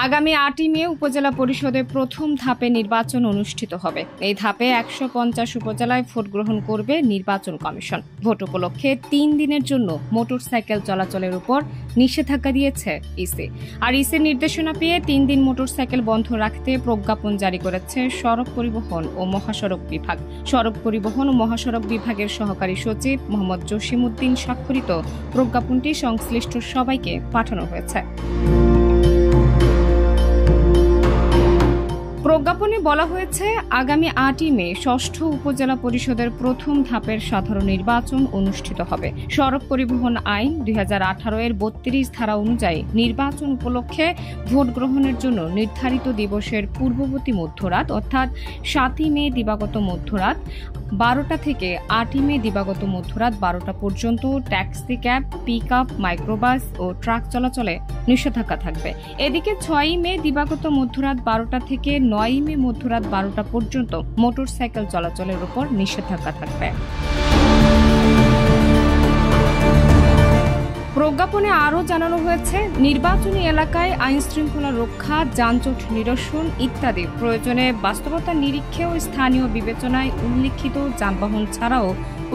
আগামী 8ই মে উপজেলা পরিষদে প্রথম ধাপে নির্বাচন অনুষ্ঠিত হবে। এই ধাপে 150 উপজেলায় ভোট গ্রহণ করবে নির্বাচন কমিশন। ভোট উপলক্ষে 3 দিনের জন্য মোটরসাইকেল চলাচলের উপর নিষেধাজ্ঞা দিয়েছে ইসি। আর ইসির নির্দেশনা পেয়ে 3 দিন মোটরসাইকেল বন্ধ রাখতে প্রজ্ঞাপন জারি করেছে সড়ক পরিবহন ও মহাসড়ক বিভাগ। সড়ক পরিবহন ও মহাসড়ক বিভাগের সহকারী সচিব মোহাম্মদ জসিমউদ্দিন স্বাক্ষরিত প্রজ্ঞাপনটি সংশ্লিষ্ট সবাইকে পাঠানো হয়েছে। প্রজ্ঞাপনে বলা হয়েছে, আগামী 8ই মে ষষ্ঠ উপজেলা পরিষদের প্রথম ধাপের সাধারণ নির্বাচন অনুষ্ঠিত হবে। সড়ক পরিবহন আইন 2018 এর 32 ধারা অনুযায়ী নির্বাচন উপলক্ষে ভোট গ্রহণের জন্য নির্ধারিত দিবসের পূর্ববর্তী মধ্যরাত অর্থাৎ 7ই মে দিবাগত মধ্যরাত 12টা থেকে 8ই মে দিবাগত মধ্যরাত 12টা পর্যন্ত taxi cab, pick up, microbus ও ট্রাক চলাচলে নিষেধাজ্ঞা থাকবে। এদিকে 6ই মে দিবাগত মধ্যরাত 12টা থেকে 9ই মে মধ্যরাত 12টা পর্যন্ত মোটরসাইকেল চলাচলের উপর নিষেধাজ্ঞা থাকবে। প্রজ্ঞাপনে আরও জানানো হয়েছে, নির্বাচনী এলাকায় আইন শৃঙ্খলা রক্ষা, যানজট নিরসন ইত্যাদি প্রয়োজনে বাস্তবতার নিরীক্ষেও স্থানীয় বিবেচনায় উল্লিখিত যানবাহন ছাড়াও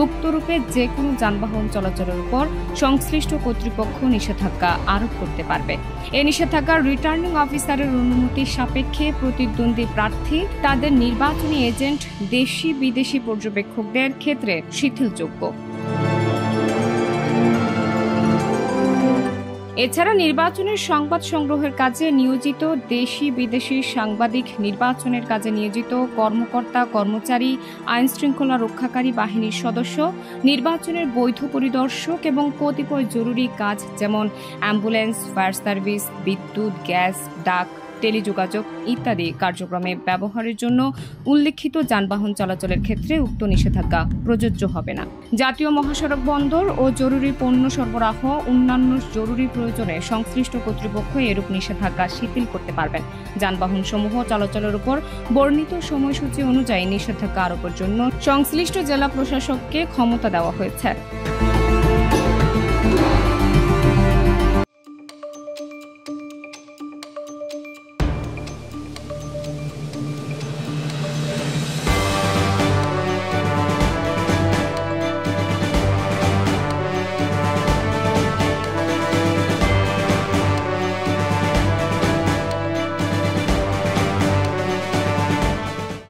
উক্তরূপে যে কোনো যানবাহন চলাচলের উপর সংশ্লিষ্ট কর্তৃপক্ষ নিষেধাজ্ঞা আরোপ করতে পারবে। এ নিষেধাজ্ঞা রিটার্নিং অফিসারের অনুমতি সাপেক্ষে প্রতিদ্বন্দ্বী প্রার্থী, তাদের নির্বাচনী এজেন্ট, দেশি বিদেশি পর্যবেক্ষকদের ক্ষেত্রে শিথিলযোগ্য। এছাড়া নির্বাচনের সংবাদ সংগ্রহের কাজে নিয়োজিত দেশি বিদেশি সাংবাদিক, নির্বাচনের কাজে নিয়োজিত কর্মকর্তা কর্মচারী, আইন শৃঙ্খলা রক্ষাকারী বাহিনীর সদস্য, নির্বাচনের বৈধ পরিদর্শক এবং কতিপয় জরুরি কাজ যেমন অ্যাম্বুলেন্স, ফায়ার সার্ভিস, বিদ্যুৎ, গ্যাস, ডাক, টেলিযোগাযোগ ইত্যাদি কার্যক্রমে ব্যবহারের জন্য উল্লিখিত যানবাহন চলাচলের ক্ষেত্রে উক্ত নিষেধাজ্ঞা প্রযোজ্য হবে না। জাতীয় মহাসড়ক বন্দর ও জরুরি পণ্য সরবরাহ, অন্যান্য জরুরি প্রয়োজনে সংশ্লিষ্ট কর্তৃপক্ষ এরূপ নিষেধাজ্ঞা শিথিল করতে পারবেন। যানবাহন সমূহ চলাচলের উপর বর্ণিত সময়সূচি অনুযায়ী নিষেধাজ্ঞা আরোপের জন্য সংশ্লিষ্ট জেলা প্রশাসককে ক্ষমতা দেওয়া হয়েছে।